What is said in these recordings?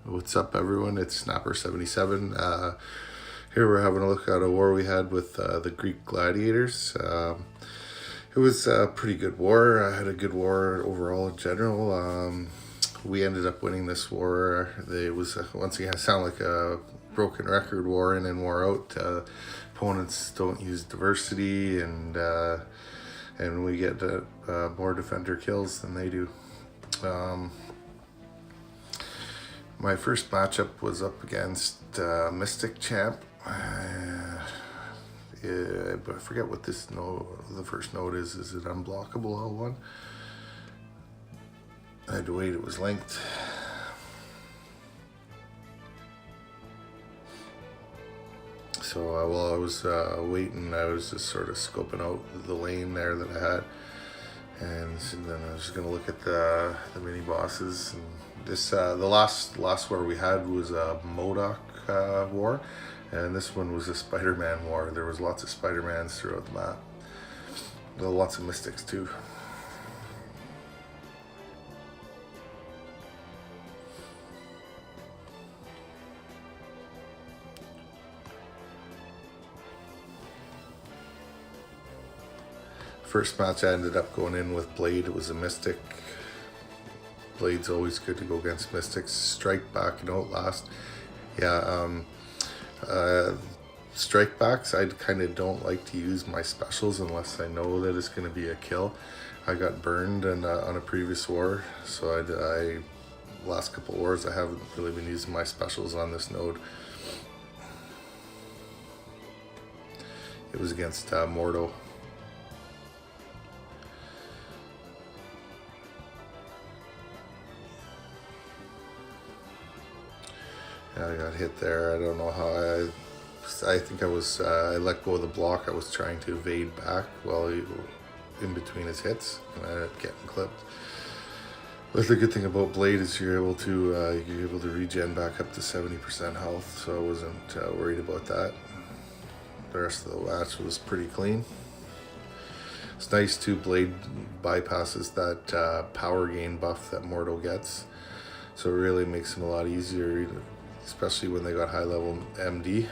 What's up, everyone? It's Snapper77. Here we're having a look at a war we had with the Greek Gladiators. It was a pretty good war. I had a good war overall in general. We ended up winning this war. It was, once again, sound like a broken record, war in and war out. Opponents don't use diversity, and we get more defender kills than they do. My first matchup was up against Mystic Champ. But I forget what this the first node is. Is it unblockable L1? I had to wait, it was linked. So while I was waiting, I was just sort of scoping out the lane there that I had. And then I was just gonna look at the mini bosses. And this the last war we had was a Modoc war, and this one was a Spider-Man war. There was lots of Spider-Mans throughout the map. There were lots of Mystics too. First match I ended up going in with Blade. It was a Mystic. Blade's always good to go against Mystics. Strike back and Outlast. Yeah, strike backs, I kind of don't like to use my specials unless I know that it's going to be a kill. I got burned on a previous war, so last couple wars I haven't really been using my specials on this node. It was against Mordo. I got hit there. I don't know how. I think I let go of the block. I was trying to evade back while in between his hits, and I ended up getting clipped. But the good thing about Blade is you're able to regen back up to 70% health, so I wasn't worried about that. The rest of the match was pretty clean. It's nice too. Blade bypasses that power gain buff that Mordo gets, so it really makes him a lot easier, especially when they got high level MD.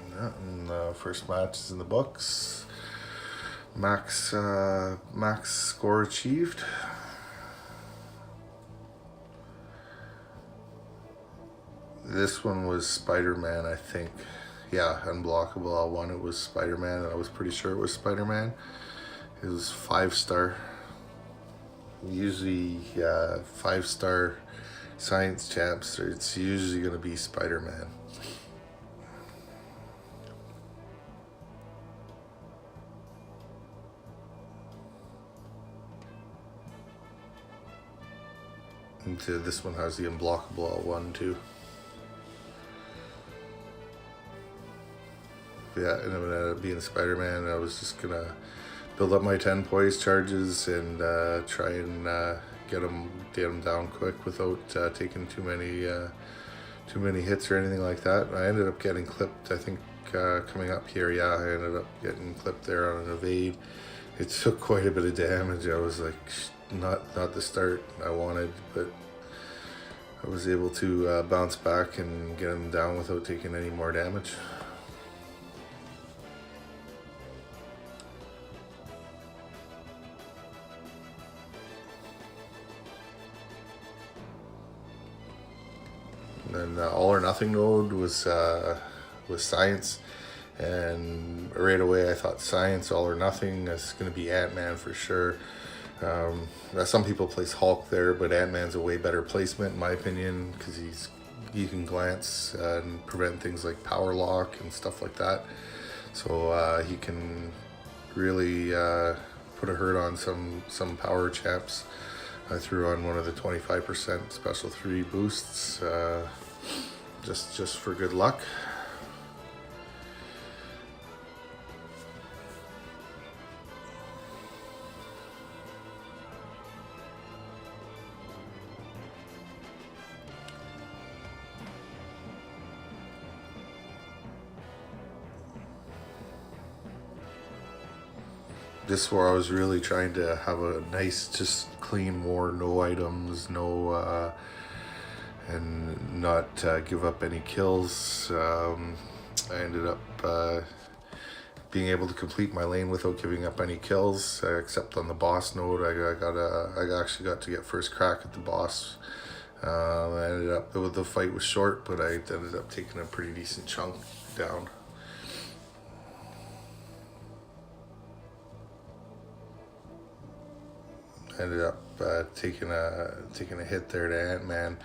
Yeah, and first match is in the books. Max score achieved. This one was Spider-Man, I think. Yeah, unblockable L1, it was Spider-Man, and I was pretty sure it was Spider-Man. It was 5-star. Usually 5-star science champs, it's usually going to be Spider-Man. And this one has the unblockable L1 too. Yeah, and it ended up being Spider-Man. I was just gonna build up my 10 poise charges and try and get him down quick without taking too many hits or anything like that. I ended up getting clipped, I think, coming up here. Yeah, I ended up getting clipped there on an evade. It took quite a bit of damage. I was like, not the start I wanted, but I was able to bounce back and get him down without taking any more damage. And then All or Nothing node was Science, and right away I thought Science, All or Nothing. That's going to be Ant-Man for sure. Some people place Hulk there, but Ant-Man's a way better placement in my opinion, because he can glance and prevent things like power lock and stuff like that. So he can really put a hurt on some power champs. I threw on one of the 25% special 3 boosts just for good luck. this where I was really trying to have a nice, just clean war, no items, no, and not give up any kills. I ended up being able to complete my lane without giving up any kills, except on the boss node. I actually got to get first crack at the boss. I ended up, the fight was short, but I ended up taking a pretty decent chunk down. I ended up taking a hit there to Ant-Man.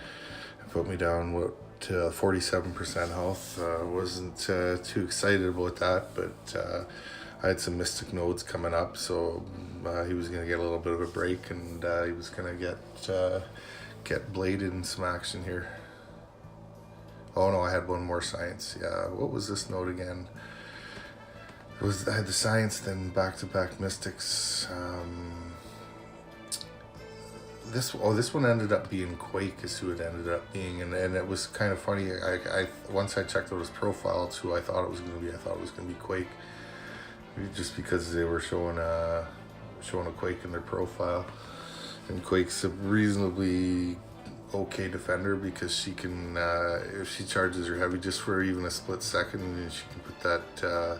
It put me down to 47% health. Wasn't too excited about that, but I had some Mystic nodes coming up, so he was gonna get a little bit of a break, and he was gonna get bladed in some action here. Oh no, I had one more science. Yeah, what was this node again? I had the science, then back-to-back mystics. This one ended up being Quake is who it ended up being, and it was kind of funny. I once I checked out his profile, it's who I thought it was going to be. I thought it was going to be Quake, just because they were showing a Quake in their profile. And Quake's a reasonably okay defender because she can, if she charges her heavy just for even a split second, she can put that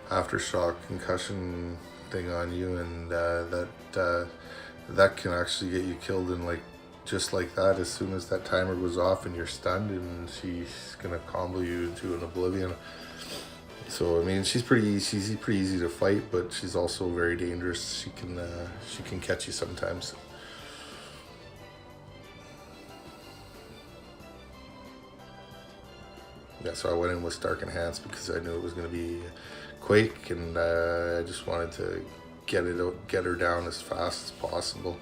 aftershock concussion thing on you, and that can actually get you killed in just like that. As soon as that timer goes off and you're stunned, and she's gonna combo you to an oblivion. So I mean, she's pretty easy to fight, but she's also very dangerous. She can catch you sometimes. Yeah, so I went in with Stark Enhanced because I knew it was going to be Quake, and I just wanted to get her down as fast as possible.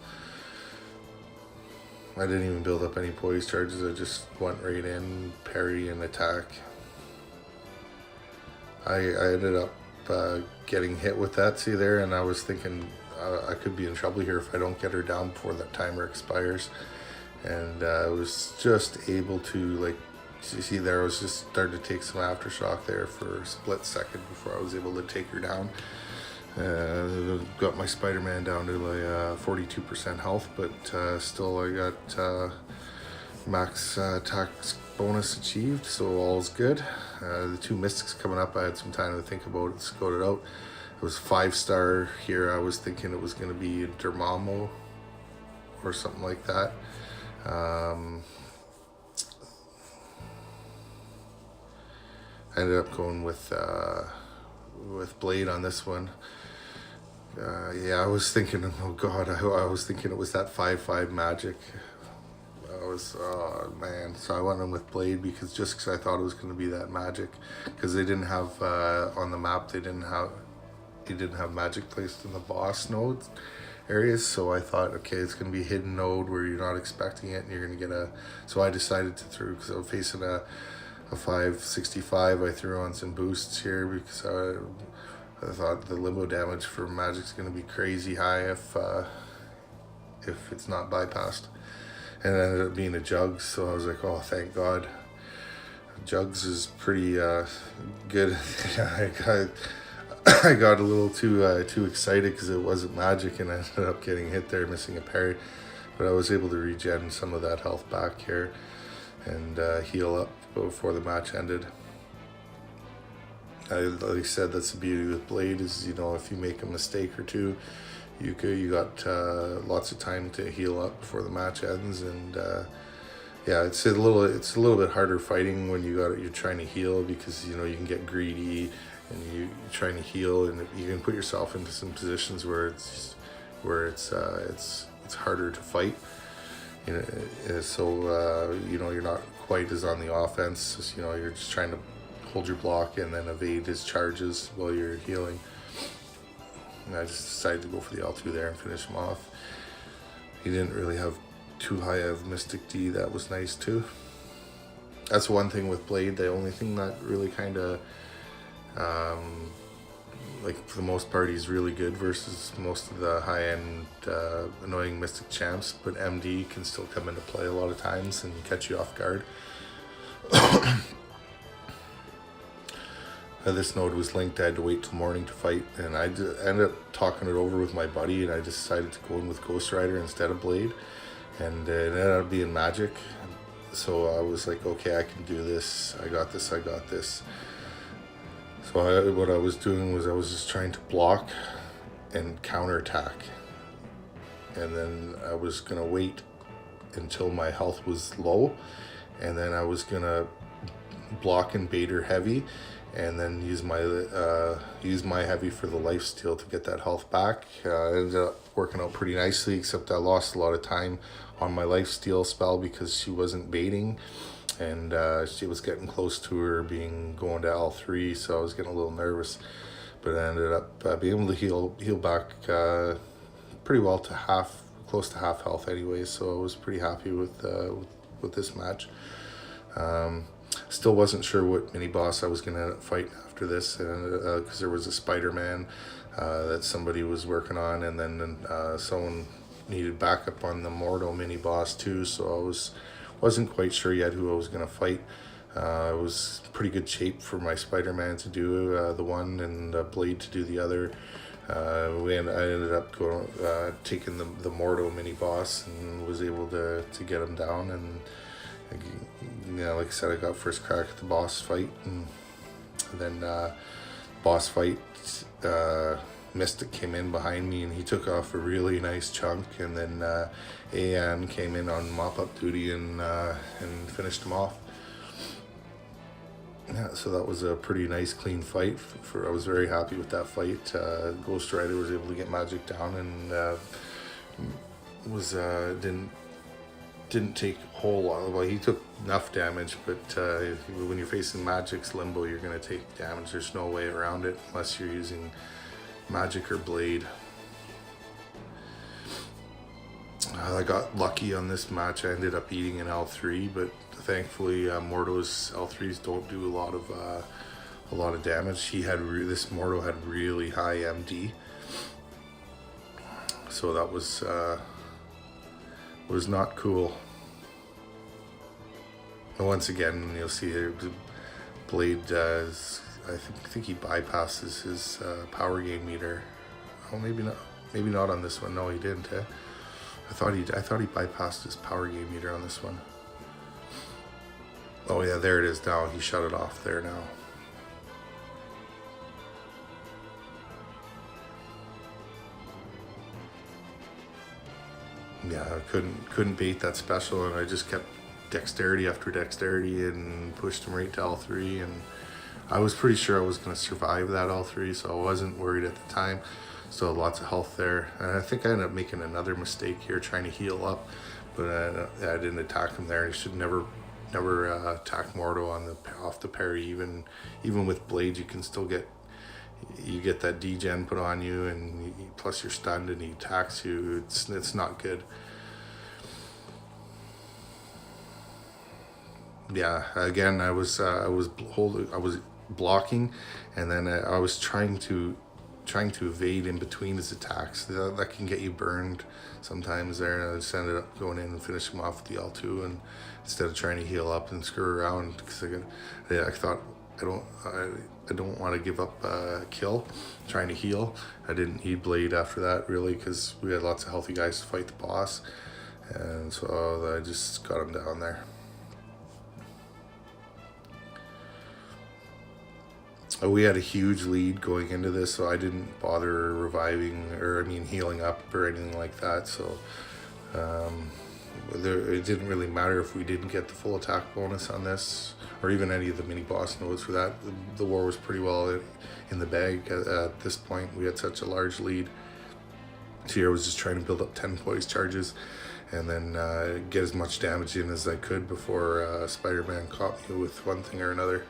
I didn't even build up any poise charges. I just went right in, parry and attack. I ended up getting hit with that, see there, and I was thinking I could be in trouble here if I don't get her down before that timer expires. And I was just able to, you see there, I was just starting to take some aftershock there for a split second before I was able to take her down. Got my Spider-Man down to 42% health, but still I got max attack bonus achieved, so all's good. The two mystics coming up, I had some time to think about it, scout it out. It was 5-star here. I was thinking it was going to be Dormammu or something like that. I ended up going with Blade on this one. Yeah, I was thinking, oh god, I was thinking it was that 5/5 magic. Oh man, so I went in with Blade because I thought it was going to be that magic, because they didn't have on the map, they didn't have magic placed in the boss node areas, so I thought, okay, it's going to be a hidden node where you're not expecting it, and you're going to get so I decided to throw, because I was facing a 565, I threw on some boosts here because I thought the limbo damage for magic's going to be crazy high if it's not bypassed. And it ended up being a Jugs, so I was like, oh, thank God. Jugs is pretty good. I got a little too excited because it wasn't magic, and I ended up getting hit there, missing a parry. But I was able to regen some of that health back here and heal up before the match ended. Like I said, that's the beauty with Blade is, if you make a mistake or two, you got lots of time to heal up before the match ends. And yeah, it's a little bit harder fighting when you're trying to heal, because you can get greedy and you're trying to heal, and you can put yourself into some positions where it's harder to fight. So you're not quite as on the offense. You're just trying to hold your block and then evade his charges while you're healing. And I just decided to go for the L2 there and finish him off. He didn't really have too high of Mystic D. That was nice too. That's one thing with Blade. The only thing that really kind of, for the most part, he's really good versus most of the high-end annoying Mystic champs. But MD can still come into play a lot of times and catch you off guard. This node was linked. I had to wait till morning to fight, and ended up talking it over with my buddy, and I decided to go in with Ghost Rider instead of Blade, and it ended up being Magic. So I was like, okay, I can do this. I got this. I got this. So what I was doing was I was just trying to block and counterattack, and then I was gonna wait until my health was low, and then I was gonna block and bait her heavy, and then use my heavy for the life steal to get that health back. It ended up working out pretty nicely, except I lost a lot of time on my life steal spell because she wasn't baiting, and she was getting close to her going to L3, so I was getting a little nervous. But I ended up being able to heal back pretty well to close to half health anyway. So I was pretty happy with this match. Still wasn't sure what mini boss I was gonna end up fighting after this, because there was a Spider-Man that somebody was working on, and then someone needed backup on the Mordo mini boss too. So I wasn't quite sure yet who I was gonna fight. I was pretty good shape for my Spider-Man to do the one, and Blade to do the other. I ended up taking the Mordo mini boss and was able to get him down, and like I said, I got first crack at the boss fight, and then boss fight, Mystic came in behind me and he took off a really nice chunk, and then An came in on mop-up duty and finished him off. Yeah, so that was a pretty nice, clean fight. I was very happy with that fight. Ghost Rider was able to get Magic down, and didn't take a whole lot. Well, he took enough damage, but when you're facing Magic's Limbo, you're going to take damage. There's no way around it unless you're using Magic or Blade. I got lucky on this match. I ended up eating an L3, but thankfully Mordo's L3s don't do a lot of damage. This Mordo had really high MD, so that was not cool. And once again, you'll see here, Blade I think he bypasses his power game meter. Oh, maybe not on this one. No, he didn't. I thought he bypassed his power game meter on this one. Oh yeah, there it is now. He shut it off there now. Yeah, I couldn't bait that special, and I just kept dexterity after dexterity and pushed him right to L3, and I was pretty sure I was going to survive that L3, so I wasn't worried at the time. Still lots of health there, and I think I ended up making another mistake here trying to heal up, but I didn't attack him there. You should never attack Mordo off the parry. Even with Blade, you can still get that degen put on you, and plus you're stunned and he attacks you. It's not good. Yeah, again, I was blocking, and then I was trying to evade in between his attacks. That can get you burned sometimes there, and I just ended up going in and finishing him off with the L2, and instead of trying to heal up and screw around, because I thought I don't want to give up a kill trying to heal. I didn't need Blade after that, really, because we had lots of healthy guys to fight the boss, and so I just got him down there. We had a huge lead going into this, so I didn't bother healing up or anything like that. So it didn't really matter if we didn't get the full attack bonus on this, or even any of the mini boss nodes for that. The war was pretty well in the bag at this point. We had such a large lead. So here I was just trying to build up 10 poise charges, and then get as much damage in as I could before Spider-Man caught me with one thing or another.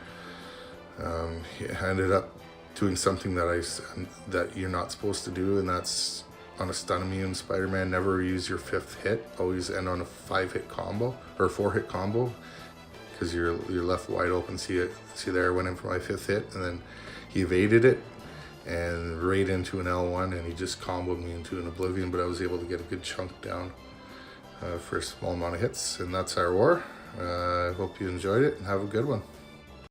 He ended up doing something that you're not supposed to do, and that's on a stun immune Spider-Man, never use your 5th hit. Always end on a 5-hit combo or 4-hit combo, because you're left wide open. See there, I went in for my 5th hit, and then he evaded it and right into an L1, and he just comboed me into an Oblivion, but I was able to get a good chunk down for a small amount of hits, and that's our war. I hope you enjoyed it, and have a good one.